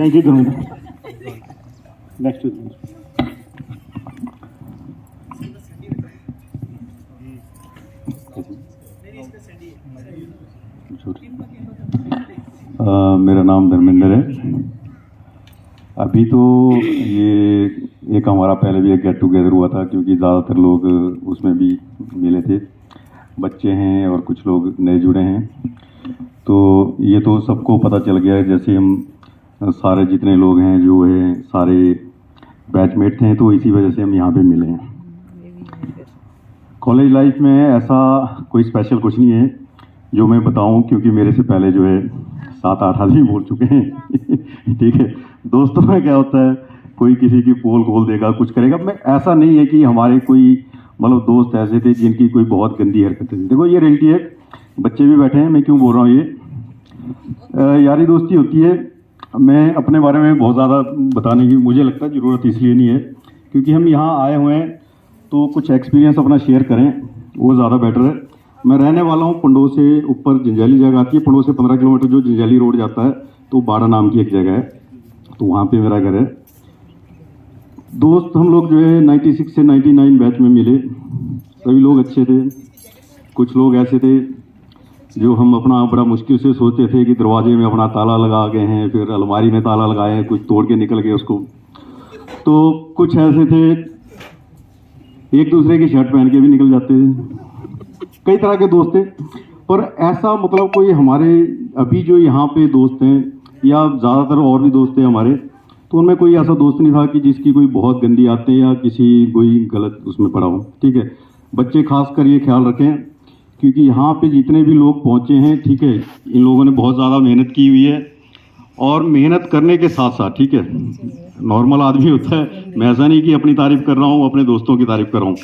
Thank you करूँगा। Next मेरा नाम धर्मेंद्र है। अभी तो ये एक हमारा पहले भी एक गेट टुगेदर हुआ था, क्योंकि ज़्यादातर लोग उसमें भी मिले थे, बच्चे हैं और कुछ लोग नए जुड़े हैं। तो ये तो सबको पता चल गया है, जैसे हम सारे जितने लोग हैं जो है सारे बैचमेट थे, तो इसी वजह से हम यहाँ पे मिले हैं। कॉलेज लाइफ में ऐसा कोई स्पेशल कुछ नहीं है जो मैं बताऊं, क्योंकि मेरे से पहले जो है 7-8 आदमी बोल चुके हैं। ठीक है, दोस्तों में क्या होता है, कोई किसी की पोल खोल देगा, कुछ करेगा। मैं ऐसा नहीं है कि हमारे कोई मतलब दोस्त ऐसे थे जिनकी कोई बहुत गंदी हरकतें थी। देखो ये रियलिटी है, बच्चे भी बैठे हैं, मैं क्यों बोल रहा हूँ, ये यारी दोस्ती होती है। मैं अपने बारे में बहुत ज़्यादा बताने की मुझे लगता है ज़रूरत इसलिए नहीं है, क्योंकि हम यहाँ आए हुए हैं तो कुछ एक्सपीरियंस अपना शेयर करें, वो ज़्यादा बेटर है। मैं रहने वाला हूँ पंडो से ऊपर जंजैली जगह आती है, पंडो से 15 किलोमीटर जो जंजैली रोड जाता है, तो बाड़ा नाम की एक जगह है, तो वहाँ पे मेरा घर है। दोस्त हम लोग जो है 96 से 99 बैच में मिले, सभी लोग अच्छे थे। कुछ लोग ऐसे थे जो हम अपना बड़ा मुश्किल से सोचते थे कि दरवाजे में अपना ताला लगा गए हैं, फिर अलमारी में ताला लगाए हैं, कुछ तोड़ के निकल गए उसको। तो कुछ ऐसे थे एक दूसरे की शर्ट पहन के भी निकल जाते थे। कई तरह के दोस्त थे, पर ऐसा मतलब कोई हमारे अभी जो यहाँ पे दोस्त हैं या ज़्यादातर और भी दोस्त थे हमारे, तो उनमें कोई ऐसा दोस्त नहीं था कि जिसकी कोई बहुत गंदी आदतें या किसी कोई गलत उसमें पड़ा हो। ठीक है, बच्चे खासकर ये ख्याल रखें, क्योंकि यहाँ पे जितने भी लोग पहुँचे हैं, ठीक है, इन लोगों ने बहुत ज़्यादा मेहनत की हुई है। और मेहनत करने के साथ साथ, ठीक है, नॉर्मल आदमी होता है, मैं ऐसा नहीं कि अपनी तारीफ कर रहा हूँ, अपने दोस्तों की तारीफ कर रहा हूँ,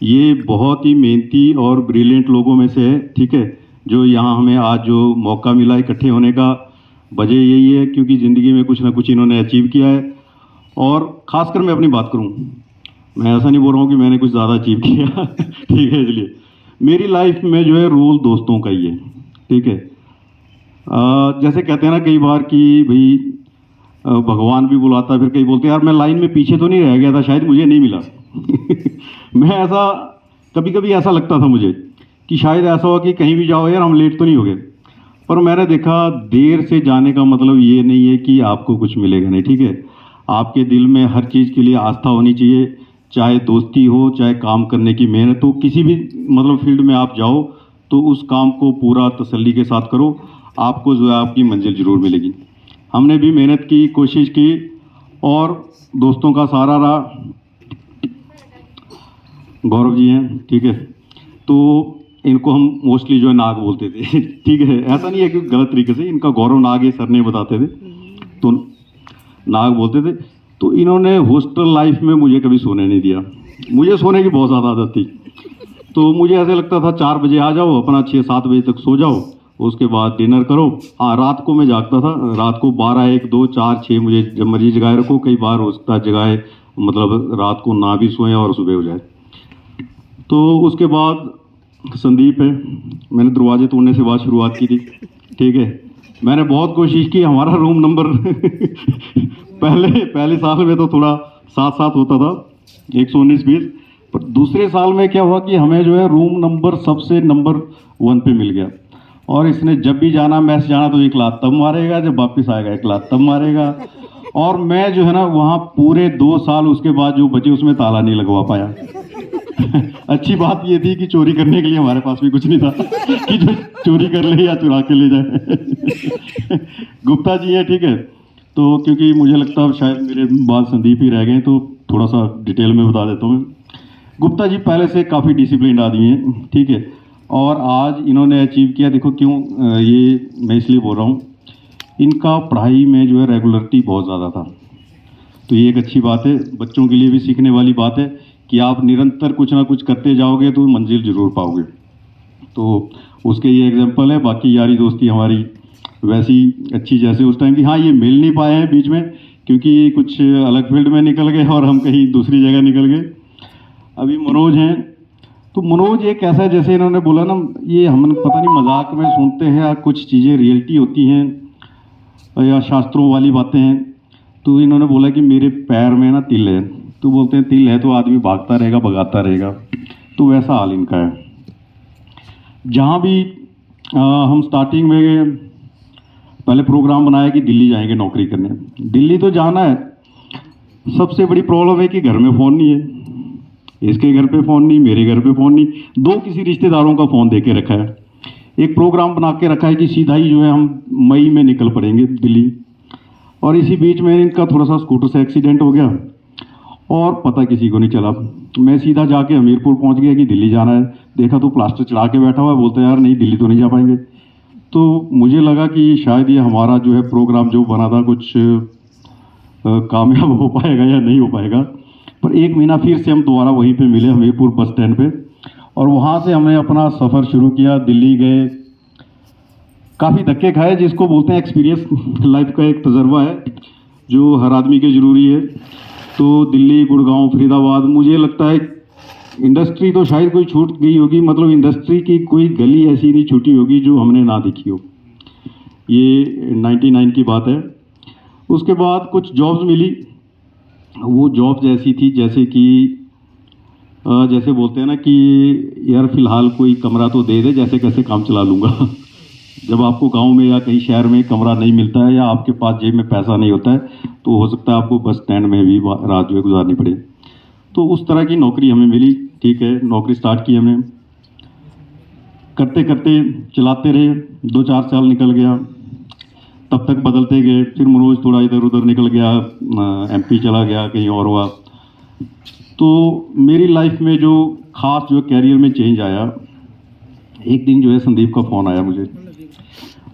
ये बहुत ही मेहनती और ब्रिलियंट लोगों में से है। ठीक है, जो यहाँ हमें आज जो मौका मिला इकट्ठे होने का, वजह यही है क्योंकि ज़िंदगी में कुछ ना कुछ इन्होंने अचीव किया है। और ख़ासकर मैं अपनी बात करूँ, मैं ऐसा नहीं बोल रहा हूँ कि मैंने कुछ ज़्यादा अचीव किया। ठीक है, इसलिए मेरी लाइफ में जो है रोल दोस्तों का ही है। ठीक है, जैसे कहते हैं ना कई बार कि भाई भगवान भी बुलाता है, फिर कई बोलते हैं यार मैं लाइन में पीछे तो नहीं रह गया था, शायद मुझे नहीं मिला। मैं ऐसा कभी कभी ऐसा लगता था मुझे कि शायद ऐसा हो कि कहीं भी जाओ यार हम लेट तो नहीं हो गए। पर मैंने देखा देर से जाने का मतलब ये नहीं है कि आपको कुछ मिलेगा नहीं। ठीक है, आपके दिल में हर चीज़ के लिए आस्था होनी चाहिए, चाहे दोस्ती हो, चाहे काम करने की मेहनत हो, किसी भी मतलब फील्ड में आप जाओ तो उस काम को पूरा तसल्ली के साथ करो, आपको जो है आपकी मंजिल ज़रूर मिलेगी। हमने भी मेहनत की, कोशिश की और दोस्तों का सहारा रहा। गौरव जी हैं, ठीक है, तो इनको हम मोस्टली जो है नाग बोलते थे। ठीक है, ऐसा नहीं है कि गलत तरीके से, इनका गौरव नाग ये सर ने बताते थे, तो नाग बोलते थे। तो इन्होंने हॉस्टल लाइफ में मुझे कभी सोने नहीं दिया। मुझे सोने की बहुत ज़्यादा आदत थी, तो मुझे ऐसे लगता था 4 बजे आ जाओ, अपना 6-7 बजे तक सो जाओ, उसके बाद डिनर करो। हाँ, रात को मैं जागता था, रात को 12, 1, 2, 4, 6 मुझे जब मर्जी जगाए रखो। कई बार उसका जगाए मतलब रात को ना भी सोएं और सुबह हो जाए। तो उसके बाद संदीप है, मैंने दरवाजे तोड़ने से बात शुरुआत की थी। ठीक है, मैंने बहुत कोशिश की, हमारा रूम नंबर पहले साल में तो थोड़ा 7-7 होता था, 119-20, पर दूसरे साल में क्या हुआ कि हमें जो है रूम नंबर सबसे नंबर 1 पे मिल गया। और इसने जब भी जाना, मैस जाना, तो 1 लात तब मारेगा, जब वापस आएगा 1 लात तब मारेगा। और मैं जो है ना वहाँ पूरे 2 साल उसके बाद जो बचे उसमें ताला नहीं लगवा पाया। अच्छी बात ये थी कि चोरी करने के लिए हमारे पास भी कुछ नहीं था कि जो चोरी कर ले या चुरा के ले जाए। गुप्ता जी हैं, ठीक है, तो क्योंकि मुझे लगता है शायद मेरे बाद संदीप ही रह गए, तो थोड़ा सा डिटेल में बता देता हूँ। गुप्ता जी पहले से काफ़ी डिसिप्लिन आदमी हैं, ठीक है, और आज इन्होंने अचीव किया। देखो क्यों ये मैं इसलिए बोल रहा हूँ, इनका पढ़ाई में जो है रेगुलरिटी बहुत ज़्यादा था, तो ये एक अच्छी बात है, बच्चों के लिए भी सीखने वाली बात है कि आप निरंतर कुछ ना कुछ करते जाओगे तो मंजिल जरूर पाओगे। तो उसके ये एग्जांपल है। बाकी यारी दोस्ती हमारी वैसी अच्छी जैसे उस टाइम की। हाँ, ये मिल नहीं पाए हैं बीच में क्योंकि कुछ अलग फील्ड में निकल गए और हम कहीं दूसरी जगह निकल गए। अभी मनोज हैं, तो मनोज एक ऐसा है, जैसे इन्होंने बोला ना, ये हम पता नहीं मजाक में सुनते हैं या कुछ चीज़ें रियलिटी होती हैं या शास्त्रों वाली बातें हैं। तो इन्होंने बोला कि मेरे पैर में ना तिल है। तो बोलते हैं तिल है तो आदमी भागता रहेगा, भगाता रहेगा। तो वैसा हाल इनका है। जहाँ भी हम स्टार्टिंग में पहले प्रोग्राम बनाया कि दिल्ली जाएंगे नौकरी करने। दिल्ली तो जाना है, सबसे बड़ी प्रॉब्लम है कि घर में फ़ोन नहीं है। इसके घर पे फ़ोन नहीं, मेरे घर पे फ़ोन नहीं, दो किसी रिश्तेदारों का फ़ोन दे के रखा है। एक प्रोग्राम बना के रखा है कि सीधा ही जो है हम मई में निकल पड़ेंगे दिल्ली। और इसी बीच में इनका थोड़ा सा स्कूटर से एक्सीडेंट हो गया और पता किसी को नहीं चला। मैं सीधा जाके हमीरपुर पहुंच गया कि दिल्ली जाना है। देखा तो प्लास्टर चढ़ा के बैठा हुआ है। बोलते हैं यार नहीं, दिल्ली तो नहीं जा पाएंगे। तो मुझे लगा कि शायद ये हमारा जो है प्रोग्राम जो बना था कुछ कामयाब हो पाएगा या नहीं हो पाएगा। पर एक महीना फिर से हम दोबारा वहीं पे मिले, हमीरपुर बस स्टैंड पे। और वहाँ से हमने अपना सफ़र शुरू किया। दिल्ली गए, काफ़ी धक्के खाए, जिसको बोलते हैं एक्सपीरियंस, लाइफ का एक तजर्बा है जो हर आदमी के ज़रूरी है। तो दिल्ली, गुड़गांव, फरीदाबाद, मुझे लगता है इंडस्ट्री तो शायद कोई छूट गई होगी, मतलब इंडस्ट्री की कोई गली ऐसी नहीं छूटी होगी जो हमने ना देखी हो। ये 99 की बात है। उसके बाद कुछ जॉब्स मिली। वो जॉब्स ऐसी थी जैसे कि जैसे बोलते हैं ना कि यार फ़िलहाल कोई कमरा तो दे दे, जैसे कैसे काम चला लूँगा। जब आपको गांव में या कहीं शहर में कमरा नहीं मिलता है या आपके पास जेब में पैसा नहीं होता है तो हो सकता है आपको बस स्टैंड में भी रात जो है गुजारनी पड़े। तो उस तरह की नौकरी हमें मिली। ठीक है, नौकरी स्टार्ट की हमने, करते करते चलाते रहे। 2-4 साल निकल गया, तब तक बदलते गए। फिर मनोज थोड़ा इधर उधर निकल गया, MP चला गया, कहीं और हुआ। तो मेरी लाइफ में जो खास जो कैरियर में चेंज आया, एक दिन जो है संदीप का फ़ोन आया मुझे।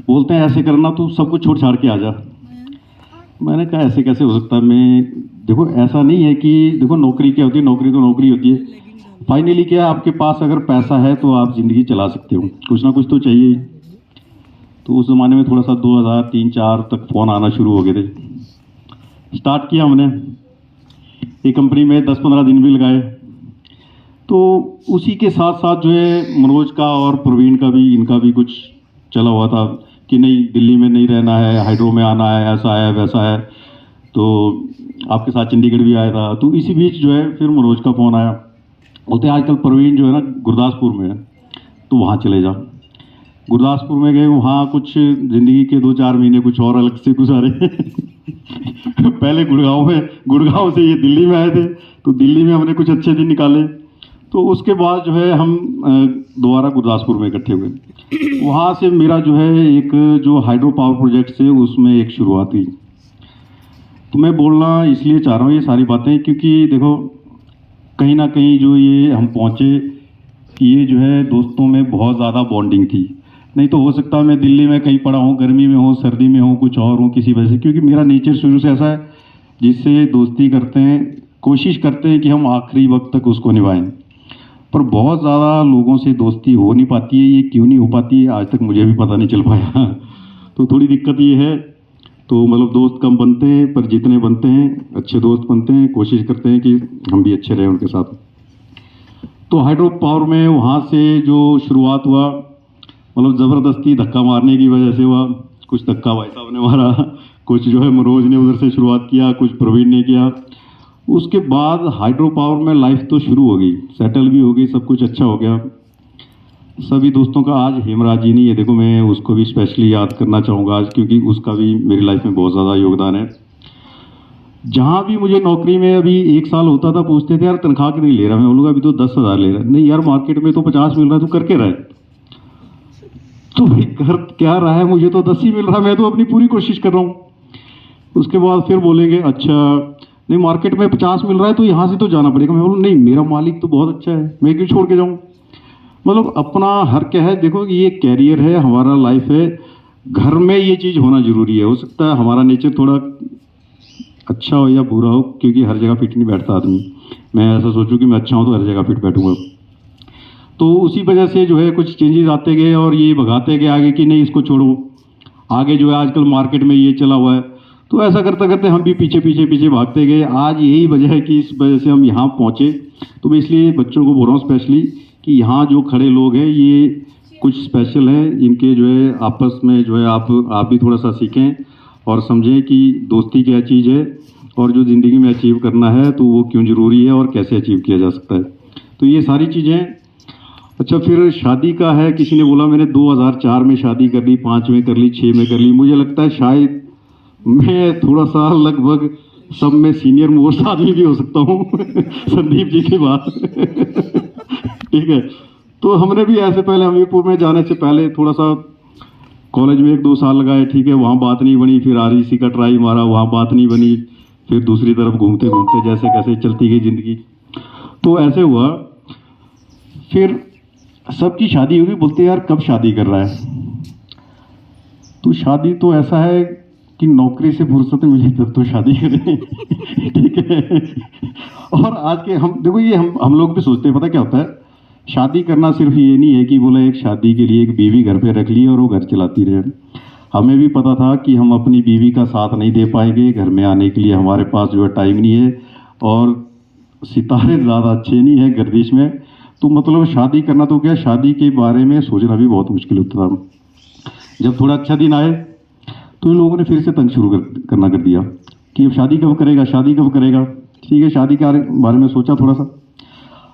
बोलते हैं ऐसे करना, तू सब कुछ छोड़ छाड़ के आ जा। मैंने कहा ऐसे कैसे हो सकता है। मैं देखो ऐसा नहीं है कि देखो नौकरी क्या होती है, नौकरी तो नौकरी होती है। फाइनली क्या है, आपके पास अगर पैसा है तो आप ज़िंदगी चला सकते हो, कुछ ना कुछ तो चाहिए ही। तो उस ज़माने में थोड़ा सा 2003-4 तक फ़ोन आना शुरू हो गए थे। स्टार्ट किया हमने एक कंपनी में, 10-15 दिन भी लगाए। तो उसी के साथ साथ जो है मनोज का और प्रवीण का भी, इनका भी कुछ चला हुआ था कि नहीं दिल्ली में नहीं रहना है, हाइड्रो में आना है, ऐसा है वैसा है। तो आपके साथ चंडीगढ़ भी आया था। तो इसी बीच जो है फिर मनोज का फ़ोन आया। बोलते हैं आजकल प्रवीण जो है ना गुरदासपुर में है, तो वहाँ चले जा। गुरदासपुर में गए, वहाँ कुछ ज़िंदगी के 2-4 महीने कुछ और अलग से गुजारे। पहले गुड़गांव से ये दिल्ली में आए थे, तो दिल्ली में हमने कुछ अच्छे दिन निकाले। तो उसके बाद जो है हम दोबारा गुरदासपुर में इकट्ठे हुए। वहाँ से मेरा जो है एक जो हाइड्रो पावर प्रोजेक्ट से उसमें एक शुरुआत हुई। तो मैं बोलना इसलिए चाह रहा हूँ ये सारी बातें, क्योंकि देखो कहीं ना कहीं जो ये हम पहुँचे, ये जो है दोस्तों में बहुत ज़्यादा बॉन्डिंग थी। नहीं तो हो सकता है मैं दिल्ली में कहीं पड़ा हूँ, गर्मी में हूँ, सर्दी में हूँ, कुछ और हूँ किसी वजह से, क्योंकि मेरा नेचर शुरू से ऐसा है जिससे दोस्ती करते हैं, कोशिश करते हैं कि हम आखिरी वक्त तक उसको निभाएं। पर बहुत ज़्यादा लोगों से दोस्ती हो नहीं पाती है। ये क्यों नहीं हो पाती है आज तक मुझे भी पता नहीं चल पाया। तो थोड़ी दिक्कत ये है। तो मतलब दोस्त कम बनते हैं, पर जितने बनते हैं अच्छे दोस्त बनते हैं। कोशिश करते हैं कि हम भी अच्छे रहें उनके साथ। तो हाइड्रो पावर में वहाँ से जो शुरुआत हुआ, मतलब ज़बरदस्ती धक्का मारने की वजह से हुआ। कुछ धक्का भाई साहब ने मारा, कुछ जो है मनोज ने उधर से शुरुआत किया, कुछ प्रवीण ने किया। उसके बाद हाइड्रो पावर में लाइफ तो शुरू हो गई, सेटल भी हो गई, सब कुछ अच्छा हो गया। सभी दोस्तों का आज हेमराज जी नहीं है, देखो मैं उसको भी स्पेशली याद करना चाहूँगा आज, क्योंकि उसका भी मेरी लाइफ में बहुत ज़्यादा योगदान है। जहाँ भी मुझे नौकरी में अभी 1 साल होता था, पूछते थे यार तनख्वाह क्यों नहीं ले रहा। मैं बोलूँगा अभी तो 10,000 ले रहा है। नहीं यार मार्केट में तो 50 मिल रहा है, तू करके रहा है। तो भाई कर क्या रहा है, मुझे तो 10 ही मिल रहा है, मैं तो अपनी पूरी कोशिश कर रहा हूँ। उसके बाद फिर बोलेंगे अच्छा नहीं मार्केट में 50 मिल रहा है तो यहाँ से तो जाना पड़ेगा। मैं बोलूँ नहीं मेरा मालिक तो बहुत अच्छा है, मैं क्यों छोड़ के जाऊँ। मतलब अपना हर क्या है, देखो ये कैरियर है, हमारा लाइफ है, घर में ये चीज़ होना ज़रूरी है। हो सकता है हमारा नेचर थोड़ा अच्छा हो या बुरा हो, क्योंकि हर जगह फिट नहीं बैठता आदमी। मैं ऐसा सोचूं कि मैं अच्छा हूँ तो हर जगह फिट बैठूंगा। तो उसी वजह से जो है कुछ चेंजेस आते गए और ये भगाते गए आगे कि नहीं इसको छोड़ो। आगे जो है आजकल मार्केट में ये चला हुआ है, तो ऐसा करते करते हम भी पीछे पीछे पीछे भागते गए। आज यही वजह है कि इस वजह से हम यहाँ पहुँचे। तो मैं इसलिए बच्चों को बोल रहा हूँ स्पेशली कि यहाँ जो खड़े लोग हैं ये कुछ स्पेशल हैं, इनके जो है आपस में जो है आप भी थोड़ा सा सीखें और समझें कि दोस्ती क्या चीज़ है और जो ज़िंदगी में अचीव करना है तो वो क्यों ज़रूरी है और कैसे अचीव किया जा सकता है। तो ये सारी चीज़ें। अच्छा, फिर शादी का है, किसी ने बोला मैंने 2004 में शादी कर ली, 5 में कर ली, 6 में कर ली। मुझे लगता है शायद मैं थोड़ा सा लगभग सब में सीनियर मोस्ट आदमी भी हो सकता हूँ संदीप जी के बाद ठीक है। तो हमने भी ऐसे पहले हमीरपुर में जाने से पहले थोड़ा सा कॉलेज में 1-2 साल लगाए, ठीक है, वहाँ बात नहीं बनी। फिर REC का ट्राई मारा, वहाँ बात नहीं बनी। फिर दूसरी तरफ घूमते घूमते जैसे कैसे चलती गई ज़िंदगी, तो ऐसे हुआ। फिर सबकी शादी होगी, बोलते यार कब शादी कर रहा है। तो शादी तो ऐसा है कि नौकरी से फुर्सत मिली तब तो शादी करें ठीक है। और आज के हम देखो, ये हम लोग भी सोचते हैं, पता क्या होता है, शादी करना सिर्फ ये नहीं है कि बोले एक शादी के लिए एक बीवी घर पे रख ली और वो घर चलाती रहे। हमें भी पता था कि हम अपनी बीवी का साथ नहीं दे पाएंगे, घर में आने के लिए हमारे पास जो है टाइम नहीं है और सितारे ज़्यादा अच्छे नहीं है गर्दिश में। तो मतलब शादी करना तो क्या, शादी के बारे में सोचना भी बहुत मुश्किल होता था। जब थोड़ा अच्छा दिन आए तो इन लोगों ने फिर से तंग शुरू करना कर दिया कि अब शादी कब करेगा, शादी कब करेगा। ठीक है, शादी के बारे में सोचा थोड़ा सा।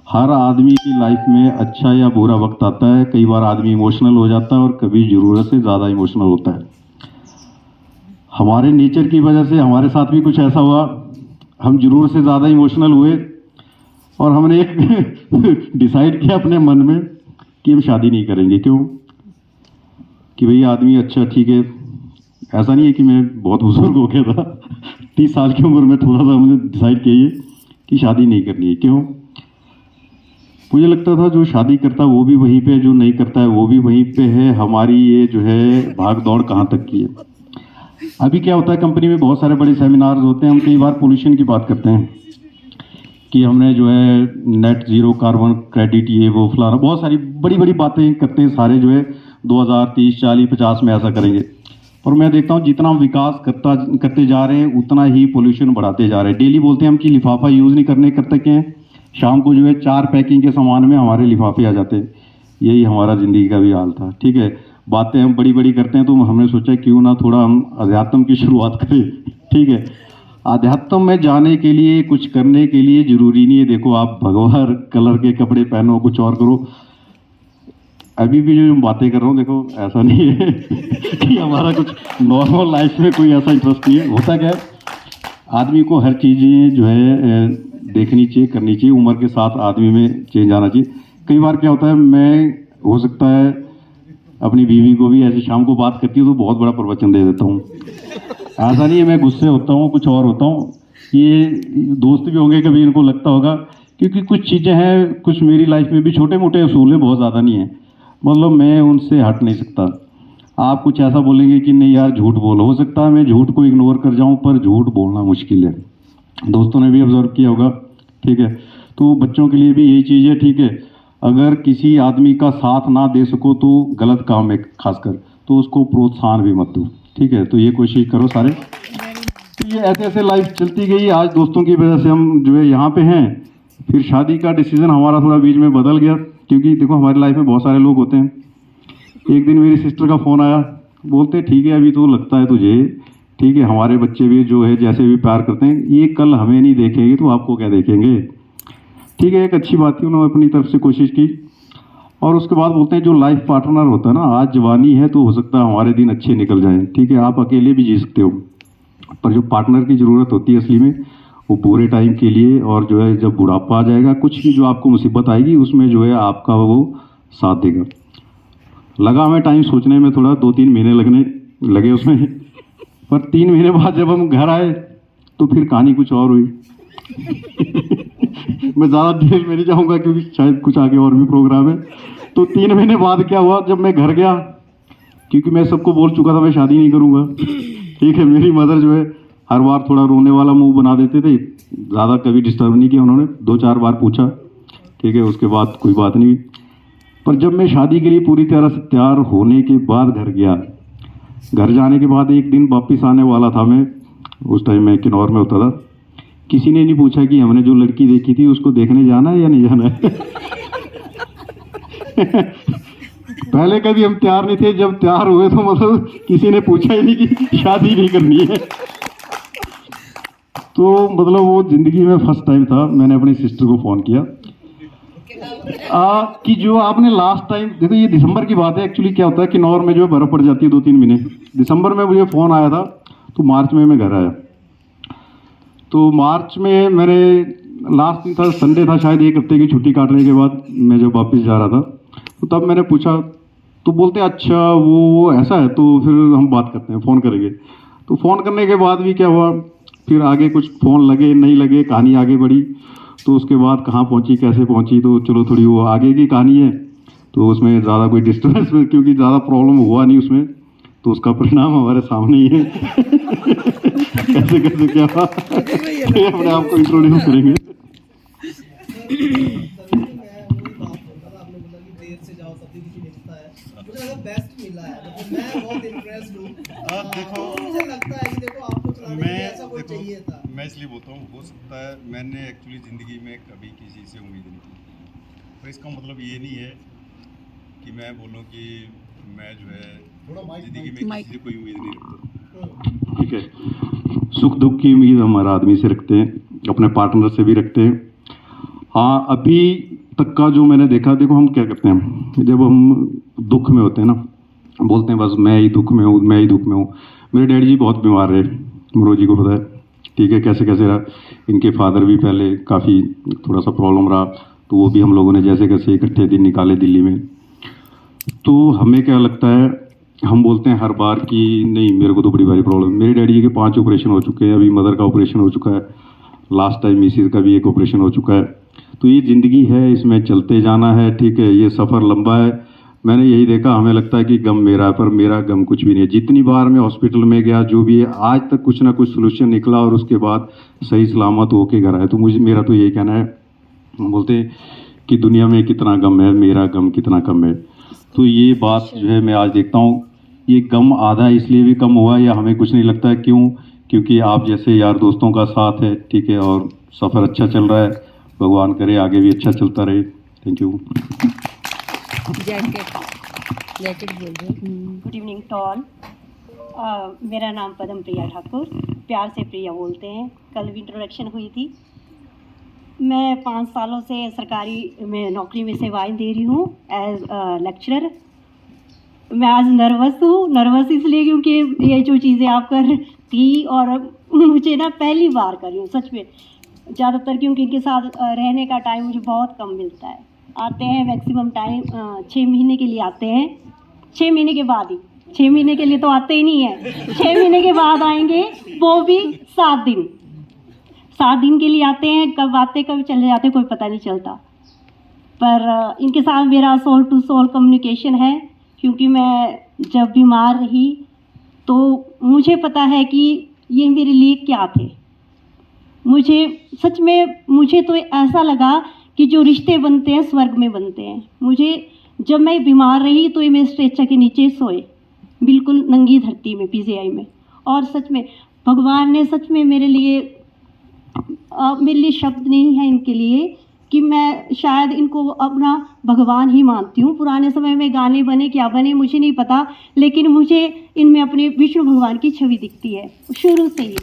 हर आदमी की लाइफ में अच्छा या बुरा वक्त आता है। कई बार आदमी इमोशनल हो जाता है और कभी ज़रूरत से ज़्यादा इमोशनल होता है। हमारे नेचर की वजह से हमारे साथ भी कुछ ऐसा हुआ, हम ज़रूरत से ज़्यादा इमोशनल हुए और हमने एक डिसाइड किया अपने मन में कि हम शादी नहीं करेंगे। क्यों? कि भाई आदमी अच्छा, ठीक है, ऐसा नहीं है कि मैं बहुत बुजुर्ग हो गया था 30 साल की उम्र में थोड़ा सा हमने डिसाइड किया कि शादी नहीं करनी है। क्यों? मुझे लगता था जो शादी करता है वो भी वहीं पे, जो नहीं करता है वो भी वहीं पे है। हमारी ये जो है भाग दौड़ कहाँ तक की है। अभी क्या होता है, कंपनी में बहुत सारे बड़े सेमिनार्स होते हैं, हम कई बार पोल्यूशन की बात करते हैं कि हमने जो है नेट ज़ीरो कार्बन क्रेडिट, ये वो फलाना, बहुत सारी बड़ी बड़ी बातें करते हैं सारे, जो है 2030, 40, 50 में ऐसा करेंगे। और मैं देखता हूँ जितना हम विकास करते जा रहे हैं उतना ही पोल्यूशन बढ़ाते जा रहे हैं। डेली बोलते हैं हम कि लिफाफा यूज़ नहीं करते हैं, शाम को जो है 4 पैकिंग के सामान में हमारे लिफाफे आ जाते हैं। यही हमारा ज़िंदगी का भी हाल था। ठीक है, बातें हम बड़ी बड़ी करते हैं, तो हमने सोचा क्यों ना थोड़ा हम अध्यात्म की शुरुआत करें। ठीक है, अध्यात्म में जाने के लिए, कुछ करने के लिए ज़रूरी नहीं है देखो आप भगवा कलर के कपड़े पहनो, कुछ और करो। अभी भी जो बातें कर रहा हूँ, देखो ऐसा नहीं है कि हमारा कुछ नॉर्मल लाइफ में कोई ऐसा इंटरेस्ट नहीं है। होता क्या है, आदमी को हर चीज़ें जो है देखनी चाहिए, करनी चाहिए। उम्र के साथ आदमी में चेंज आना चाहिए। कई बार क्या होता है, मैं हो सकता है अपनी बीवी को भी ऐसे शाम को बात करती हूँ तो बहुत बड़ा प्रवचन दे देता हूँ। ऐसा नहीं है मैं गुस्से होता हूँ, कुछ और होता हूँ। ये दोस्त भी होंगे, कभी इनको लगता होगा, क्योंकि कुछ चीज़ें हैं, कुछ मेरी लाइफ में भी छोटे मोटे असूल हैं, बहुत ज़्यादा नहीं है, मतलब मैं उनसे हट नहीं सकता। आप कुछ ऐसा बोलेंगे कि नहीं यार झूठ बोलो, हो सकता है मैं झूठ को इग्नोर कर जाऊं, पर झूठ बोलना मुश्किल है। दोस्तों ने भी ऑब्जर्व किया होगा। ठीक है, तो बच्चों के लिए भी यही चीज़ है। ठीक है, अगर किसी आदमी का साथ ना दे सको तो गलत काम है खासकर, तो उसको प्रोत्साहन भी मत दो। ठीक है, तो ये कोशिश करो सारे। तो ये ऐसे ऐसे लाइफ चलती गई। आज दोस्तों की वजह से हम जो है यहाँ पे हैं। फिर शादी का डिसीजन हमारा थोड़ा बीच में बदल गया, क्योंकि देखो हमारी लाइफ में बहुत सारे लोग होते हैं। एक दिन मेरी सिस्टर का फ़ोन आया, बोलते ठीक है अभी तो लगता है तुझे, ठीक है, हमारे बच्चे भी जो है जैसे भी प्यार करते हैं, ये कल हमें नहीं देखेंगे तो आपको क्या देखेंगे। ठीक है, एक अच्छी बात थी, उन्होंने अपनी तरफ से कोशिश की। और उसके बाद बोलते हैं जो लाइफ पार्टनर होता है ना, आज जवानी है तो हो सकता है हमारे दिन अच्छे निकल जाएं। ठीक है, आप अकेले भी जी सकते हो, पर जो पार्टनर की ज़रूरत होती है असली में, वो पूरे टाइम के लिए, और जो है जब बुढ़ापा आ जाएगा, कुछ भी जो आपको मुसीबत आएगी, उसमें जो है आपका वो साथ देगा। लगा हमें टाइम सोचने में, थोड़ा 2-3 महीने लगे उसमें, पर 3 महीने बाद जब हम घर आए तो फिर कहानी कुछ और हुई। मैं ज़्यादा डिटेल में नहीं जाऊँगा क्योंकि शायद कुछ आगे और भी प्रोग्राम है। तो 3 महीने बाद क्या हुआ, जब मैं घर गया, क्योंकि मैं सबको बोल चुका था मैं शादी नहीं करूँगा। ठीक है, मेरी मदर जो है हर बार थोड़ा रोने वाला मुंह बना देते थे, ज़्यादा कभी डिस्टर्ब नहीं किया उन्होंने। 2-4 बार पूछा, ठीक है, उसके बाद कोई बात नहीं। पर जब मैं शादी के लिए पूरी तरह से तैयार होने के बाद घर गया, घर जाने के बाद एक दिन वापस आने वाला था मैं, उस टाइम मैं किन्नौर में होता था, किसी ने नहीं पूछा कि हमने जो लड़की देखी थी उसको देखने जाना है या नहीं जाना है। पहले कभी हम तैयार नहीं थे, जब तैयार हुए तो मतलब किसी ने पूछा ही नहीं कि शादी नहीं करनी है। तो मतलब वो जिंदगी में फर्स्ट टाइम था, मैंने अपनी सिस्टर को फ़ोन किया कि जो आपने लास्ट टाइम, देखो ये दिसंबर की बात है, एक्चुअली क्या होता है कि किन्नौर में जो है बर्फ़ पड़ जाती है 2-3 महीने। दिसंबर में मुझे फ़ोन आया था, तो मार्च में मैं घर आया। तो मार्च में मैंने लास्ट दिन था, संडे था शायद, 1 हफ्ते की छुट्टी काटने के बाद मैं जब वापस जा रहा था, तो तब मैंने पूछा, तो बोलते अच्छा वो ऐसा है, तो फिर हम बात करते हैं, फ़ोन करेंगे। तो फ़ोन करने के बाद भी क्या हुआ, फिर आगे कुछ फ़ोन लगे नहीं लगे, कहानी आगे बढ़ी। तो उसके बाद कहाँ पहुँची, कैसे पहुँची, तो चलो थोड़ी वो आगे की कहानी है, तो उसमें ज़्यादा कोई डिस्टर्बेंस में, क्योंकि ज़्यादा प्रॉब्लम हुआ नहीं उसमें, तो उसका परिणाम हमारे सामने ही है। कैसे कैसे क्या हुआ, ये अपने आप को इंट्रोड्यूस करेंगे। बेस्ट मिला है, मतलब मैं बहुत इंप्रेस्ड हूँ। देखो मुझे लगता है कि देखो आपको चलाने के लिए ऐसा कोई चाहिए था। मैं इसलिए बोलता हूँ, हो सकता है मैंने एक्चुअली ज़िंदगी में कभी किसी से उम्मीद नहीं की, पर इसका मतलब ये नहीं है कि मैं बोलूँ कि मैं जो है ज़िंदगी में किसी से कोई उम्मीद नहीं रखता। ठीक है, सुख दुख की उम्मीद हम हर आदमी से रखते हैं, अपने पार्टनर से भी रखते हैं। हाँ, अभी तक का जो मैंने देखा, देखो हम क्या करते हैं, जब हम दुख में होते हैं ना, बोलते हैं बस मैं ही दुख में हूँ, मैं ही दुख में हूँ। मेरे डैडी जी बहुत बीमार रहे, मनोज जी को पता है, ठीक है, कैसे कैसे रहा। इनके फादर भी पहले काफ़ी थोड़ा सा प्रॉब्लम रहा, तो वो भी हम लोगों ने जैसे कैसे इकट्ठे दिन निकाले दिल्ली में। तो हमें क्या लगता है, हम बोलते हैं हर बार कि नहीं मेरे को तो बड़ी भारी प्रॉब्लम। मेरे डैडी जी के 5 ऑपरेशन हो चुके हैं, अभी मदर का ऑपरेशन हो चुका है, लास्ट टाइम मिसिस का भी 1 ऑपरेशन हो चुका है। तो ये ज़िंदगी है, इसमें चलते जाना है, ठीक है, ये सफ़र लंबा है। मैंने यही देखा, हमें लगता है कि गम मेरा है, पर मेरा गम कुछ भी नहीं है। जितनी बार मैं हॉस्पिटल में गया, जो भी है, आज तक कुछ ना कुछ सोल्यूशन निकला और उसके बाद सही सलामत होके घर आए। तो मेरा तो यही कहना है, हम बोलते हैं कि दुनिया में कितना गम है, मेरा गम कितना कम है। तो ये बात जो है मैं आज देखता हूँ, ये गम आधा इसलिए भी कम हुआ या हमें कुछ नहीं लगता है, क्यों? क्योंकि आप जैसे यार दोस्तों का साथ है, ठीक है, और सफ़र अच्छा चल रहा है, भगवान करे आगे भी अच्छा चलता रहे। Thank you. जैकेट बोल रहे। Good evening to all. मेरा नाम पद्म प्रिया ठाकुर, प्यार से प्रिया बोलते हैं। कल भी इंट्रोडक्शन हुई थी। मैं 5 सालों से सरकारी में नौकरी में सेवाएं दे रही हूँ एज लेक्चरर। मैं आज नर्वस इसलिए क्योंकि ये जो चीज़ें आप कर थी और मुझे ना पहली बार कर रही हूँ सच में, ज़्यादातर क्योंकि इनके साथ रहने का टाइम मुझे बहुत कम मिलता है। आते हैं मैक्सिमम टाइम 6 महीने के लिए आते हैं, 6 महीने के बाद ही, 6 महीने के लिए तो आते ही नहीं है, 6 महीने के बाद आएंगे, वो भी 7 दिन, 7 दिन के लिए आते हैं। कब आते कब चले जाते कोई पता नहीं चलता। पर इनके साथ मेरा सोल टू सोल कम्युनिकेशन है, क्योंकि मैं जब बीमार रही तो मुझे पता है कि ये मेरे लिए क्या थे। मुझे सच में मुझे तो ऐसा लगा कि जो रिश्ते बनते हैं स्वर्ग में बनते हैं। मुझे जब मैं बीमार रही तो ये मेरे स्ट्रेचर के नीचे सोए, बिल्कुल नंगी धरती में, पीजीआई में। और सच में भगवान ने सच में मेरे लिए शब्द नहीं है इनके लिए कि मैं शायद इनको अपना भगवान ही मानती हूँ। पुराने समय में गाने बने क्या बने मुझे नहीं पता, लेकिन मुझे इनमें अपने विष्णु भगवान की छवि दिखती है शुरू से ही।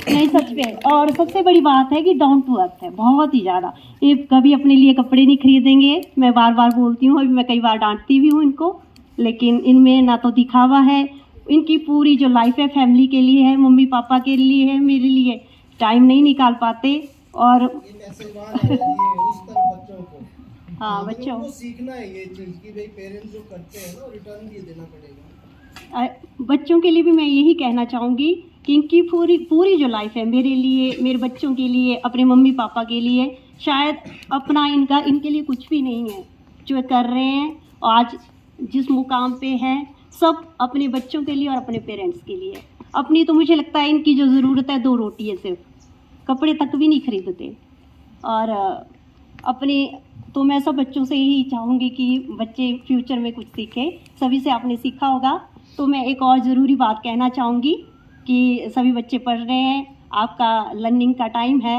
नहीं सच में, और सबसे बड़ी बात है कि डाउन टू अर्थ है बहुत ही ज़्यादा। ये कभी अपने लिए कपड़े नहीं खरीदेंगे, मैं बार बार बोलती हूँ, अभी मैं कई बार डांटती भी हूँ इनको, लेकिन इनमें ना तो दिखावा है। इनकी पूरी जो लाइफ है फैमिली के लिए है, मम्मी पापा के लिए है, मेरे लिए टाइम नहीं निकाल पाते। और हाँ, बच्चों को सीखना है ये चीज़ कि भाई पेरेंट्स जो करते हैं ना रिटर्न भी देना पड़ेगा। बच्चों के लिए भी मैं यही कहना चाहूँगी कि इनकी पूरी जो लाइफ है मेरे लिए, मेरे बच्चों के लिए, अपने मम्मी पापा के लिए, शायद अपना इनके लिए कुछ भी नहीं है जो कर रहे हैं। आज जिस मुकाम पे हैं सब अपने बच्चों के लिए और अपने पेरेंट्स के लिए। अपनी तो मुझे लगता है इनकी जो ज़रूरत है 2 रोटी है, सिर्फ कपड़े तक भी नहीं खरीदते। और अपने तो मैं सब बच्चों से यही चाहूँगी कि बच्चे फ्यूचर में कुछ सीखें। सभी से आपने सीखा होगा। तो मैं एक और ज़रूरी बात कहना चाहूँगी कि सभी बच्चे पढ़ रहे हैं, आपका लर्निंग का टाइम है,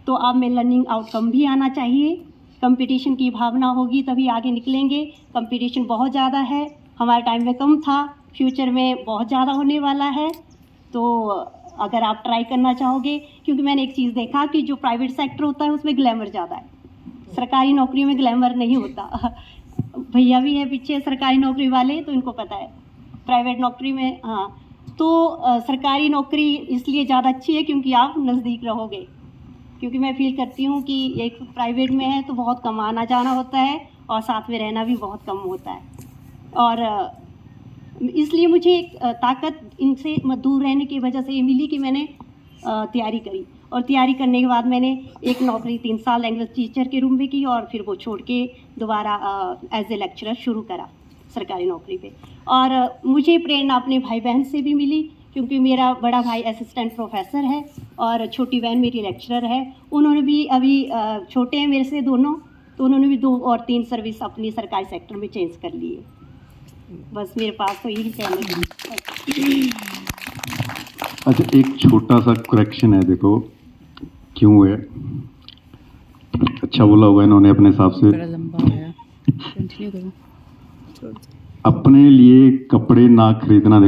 तो आप में लर्निंग आउटकम भी आना चाहिए। कंपटीशन की भावना होगी तभी आगे निकलेंगे। कंपटीशन बहुत ज़्यादा है, हमारे टाइम में कम था, फ्यूचर में बहुत ज़्यादा होने वाला है। तो अगर आप ट्राई करना चाहोगे, क्योंकि मैंने एक चीज़ देखा कि जो प्राइवेट सेक्टर होता है उसमें ग्लैमर ज़्यादा है, सरकारी नौकरी में ग्लैमर नहीं होता। भैया भी है पीछे सरकारी नौकरी वाले, तो इनको पता है। प्राइवेट नौकरी में हाँ, तो सरकारी नौकरी इसलिए ज़्यादा अच्छी है क्योंकि आप नज़दीक रहोगे। क्योंकि मैं फील करती हूँ कि एक प्राइवेट में है तो बहुत कम आना जाना होता है और साथ में रहना भी बहुत कम होता है। और इसलिए मुझे एक ताकत इनसे दूर रहने की वजह से ये मिली कि मैंने तैयारी करी। और तैयारी करने के बाद मैंने एक नौकरी 3 साल लैंग्वेज टीचर के रूम में की और फिर वो छोड़ के दोबारा एज ए लेक्चरर शुरू करा सरकारी नौकरी पे। और मुझे प्रेरणा अपने भाई बहन से भी मिली, क्योंकि मेरा बड़ा भाई असिस्टेंट प्रोफेसर है और छोटी बहन मेरी लेक्चरर है। उन्होंने भी अभी छोटे हैं मेरे से दोनों, तो उन्होंने भी 2 और 3 सर्विस अपनी सरकारी सेक्टर में चेंज कर ली है। बस मेरे पास तो यही कहने के लिए। अच्छा, एक छोटा सा करेक्शन है, देखो क्यों है, अच्छा बोला होगा इन्होंने अपने हिसाब से। बड़ा लंबा हो गया, कंटिन्यू करो। अपने लिए कपड़े ना खरीदना, देखो